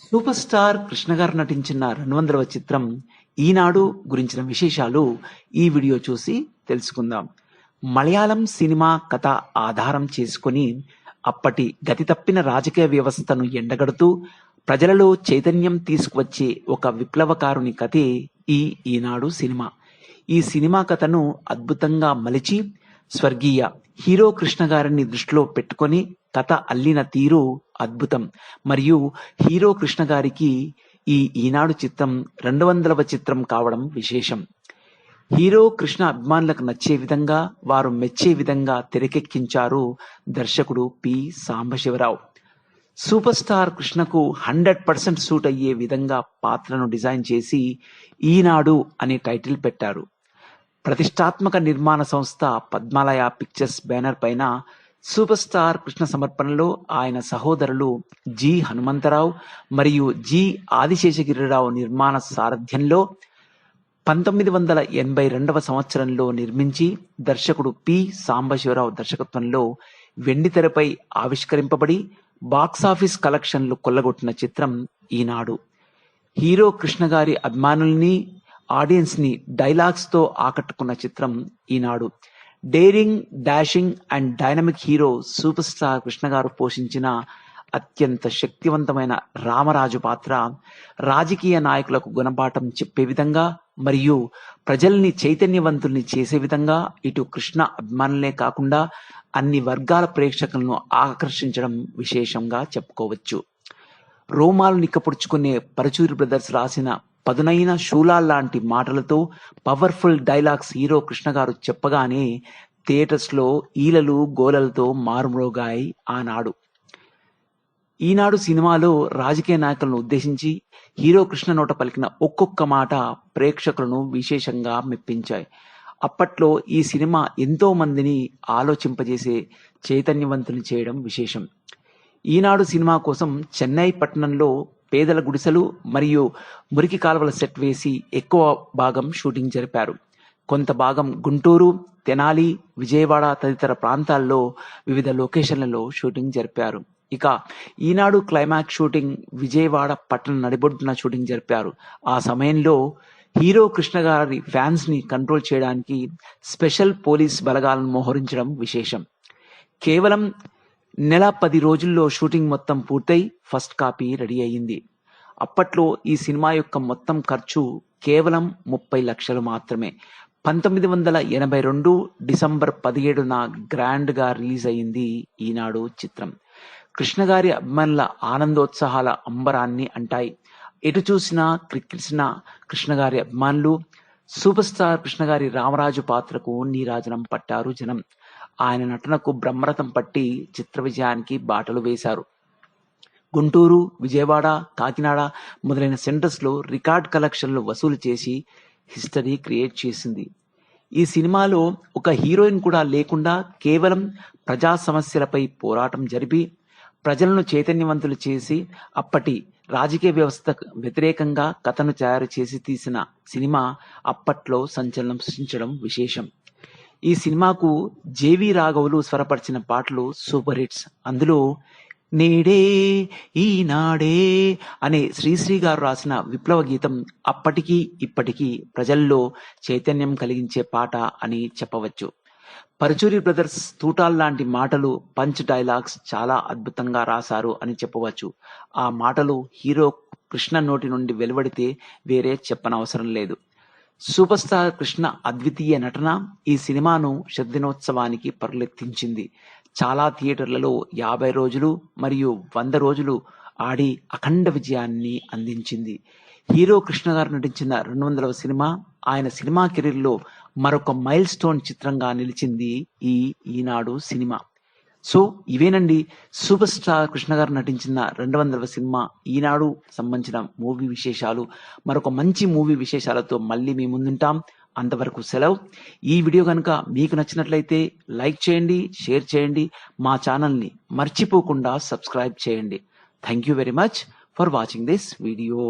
Super star Krishna garu నటించిన 200వ చిత్రం ఈనాడు గురించిన విశేషాలు ఈ వీడియో చూసి తెలుసుకుందాం. మలయాళం సినిమా కథ ఆధారం చేసుకొని అప్పటి గతి తప్పిన రాజకీయ వ్యవస్థను ఎండగడుతూ ప్రజలలో చైతన్యం తీసుకువచ్చే ఒక విప్లవకారుని కథే ఈనాడు సినిమా. ఈ సినిమా కథను అద్భుతంగా మలిచి స్వర్గీయ హీరో కృష్ణ గారిని దృష్టిలో పెట్టుకొని కథ అల్లిన తీరు అద్భుతం. మరియు హీరో కృష్ణ గారికి ఈనాడు చిత్రం 200వ చిత్రం కావడం విశేషం. హీరో కృష్ణ అభిమానులకు నచ్చే విధంగా, వారు మెచ్చే విధంగా తెరకెక్కించారు దర్శకుడు పి సాంబశివరావు. సూపర్ స్టార్ కృష్ణకు 100% సూట్ అయ్యే విధంగా పాత్రను డిజైన్ చేసి ఈనాడు అనే టైటిల్ పెట్టారు. ప్రతిష్టాత్మక నిర్మాణ సంస్థ పద్మాలయ పిక్చర్స్ బ్యానర్ పైన సూపర్ స్టార్ కృష్ణ సమర్పణలో ఆయన సహోదరులు జి హనుమంతరావు మరియు జి ఆదిశేషగిరిరావు నిర్మాణ సారథ్యంలో 1982వ సంవత్సరంలో నిర్మించి దర్శకుడు పి సాంబశివరావు దర్శకత్వంలో వెండితెరపై ఆవిష్కరింపబడి బాక్సాఫీస్ కలెక్షన్లు కొల్లగొట్టిన చిత్రం ఈనాడు. హీరో కృష్ణ గారి అభిమానుల్ని, ఆడియన్స్ ని డైలాగ్స్ తో ఆకట్టుకున్న చిత్రం Eenadu. Daring, dashing and dynamic hero super star Krishna garu పోషించిన అత్యంత శక్తివంతమైన రామరాజు పాత్ర రాజకీయ నాయకులకు గుణపాఠం చెప్పే విధంగా మరియు ప్రజల్ని చైతన్యవంతుల్ని చేసే విధంగా ఇటు కృష్ణ అభిమానులే కాకుండా అన్ని వర్గాల ప్రేక్షకులను ఆకర్షించడం విశేషంగా చెప్పుకోవచ్చు. రోమాలు నిక్కపుడుచుకునే పరుచూరి బ్రదర్స్ రాసిన పదునైన శూలాల్ లాంటి మాటలతో పవర్ఫుల్ డైలాగ్స్ హీరో కృష్ణ గారు చెప్పగానే థియేటర్స్ లో ఈలలు గోలలతో మారుమ్రోగాయి ఆనాడు. ఈనాడు సినిమాలో రాజకీయ నాయకులను ఉద్దేశించి హీరో కృష్ణ నోట పలికిన ఒక్కొక్క మాట ప్రేక్షకులను విశేషంగా మెప్పించాయి. అప్పట్లో ఈ సినిమా ఎంతో మందిని ఆలోచింపజేసే చైతన్యవంతులు చేయడం విశేషం. ఈనాడు సినిమా కోసం చెన్నై పట్టణంలో పేదల గుడిసెలు మరియు మురికి కాలువల సెట్ వేసి ఎక్కువ భాగం షూటింగ్ జరిపారు. కొంత భాగం గుంటూరు, తెనాలి, విజయవాడ తదితర ప్రాంతాల్లో వివిధ లొకేషన్లలో షూటింగ్ జరిపారు. ఇక ఈనాడు క్లైమాక్స్ షూటింగ్ విజయవాడ పట్టణ నడిబొడ్డున షూటింగ్ జరిపారు. ఆ సమయంలో హీరో కృష్ణ గారి ఫ్యాన్స్ ని కంట్రోల్ చేయడానికి స్పెషల్ పోలీస్ బలగాలను మోహరించడం విశేషం. కేవలం నెల 10 రోజుల్లో షూటింగ్ మొత్తం పూర్తయి ఫస్ట్ కాపీ రెడీ అయ్యింది. అప్పట్లో ఈ సినిమా యొక్క మొత్తం ఖర్చు కేవలం 30 లక్షలు మాత్రమే. 1982 డిసెంబర్ 17న గ్రాండ్ గా రిలీజ్ అయింది ఈనాడు చిత్రం. కృష్ణ గారి అభిమానుల ఆనందోత్సాహాల అంబరాన్ని అంటాయి. ఎటు చూసినా క్రికెట్సిన కృష్ణ గారి అభిమానులు సూపర్ స్టార్ కృష్ణ గారి రామరాజు పాత్రకు నీరాజనం పట్టారు జనం. ఆయన నటనకు బ్రహ్మరథం పట్టి చిత్ర విజయానికి బాటలు వేశారు. గుంటూరు, విజయవాడ, కాకినాడ మొదలైన సెంటర్స్ లో రికార్డ్ కలెక్షన్లు వసూలు చేసి హిస్టరీ క్రియేట్ చేసింది. ఈ సినిమాలో ఒక హీరోయిన్ కూడా లేకుండా కేవలం ప్రజా సమస్యలపై పోరాటం జరిపి ప్రజలను చైతన్యవంతులు చేసి అప్పటి రాజకీయ వ్యవస్థకు వ్యతిరేకంగా కథను తయారు చేసి తీసిన సినిమా అప్పట్లో సంచలనం సృష్టించడం విశేషం. ఈ సినిమాకు జేవి రాఘవులు స్వరపరిచిన పాటలు సూపర్ హిట్స్. అందులో నేడే ఈనాడే అనే శ్రీశ్రీ గారు రాసిన విప్లవ గీతం అప్పటికీ ఇప్పటికీ ప్రజల్లో చైతన్యం కలిగించే పాట అని చెప్పవచ్చు. పరుచూరి బ్రదర్స్ తూటాల్ లాంటి మాటలు, పంచ్ డైలాగ్స్ చాలా అద్భుతంగా రాశారు అని చెప్పవచ్చు. ఆ మాటలు హీరో కృష్ణ నోటి నుండి వెలువడితే వేరే చెప్పనవసరం లేదు. సూపర్ స్టార్ కృష్ణ అద్వితీయ నటన ఈ సినిమాను శతదినోత్సవానికి పరులెత్తించింది. చాలా థియేటర్లలో 50 రోజులు మరియు 100 రోజులు ఆడి అఖండ విజయాన్ని అందించింది. హీరో కృష్ణ గారు నటించిన 200వ సినిమా ఆయన సినిమా కెరీర్ లో మరొక మైల్ స్టోన్ చిత్రంగా నిలిచింది ఈనాడు సినిమా. సో ఇవేనండి సూపర్ స్టార్ కృష్ణ గారు నటించిన 200వ సినిమా ఈనాడు సంబంధించిన మూవీ విశేషాలు. మరొక మంచి మూవీ విశేషాలతో మళ్ళీ మీ ముందుంటాం. అంతవరకు సెలవు. ఈ వీడియో కనుక మీకు నచ్చినట్లయితే లైక్ చేయండి, షేర్ చేయండి, మా ఛానల్ని మర్చిపోకుండా సబ్స్క్రైబ్ చేయండి. Thank you very much for watching this video.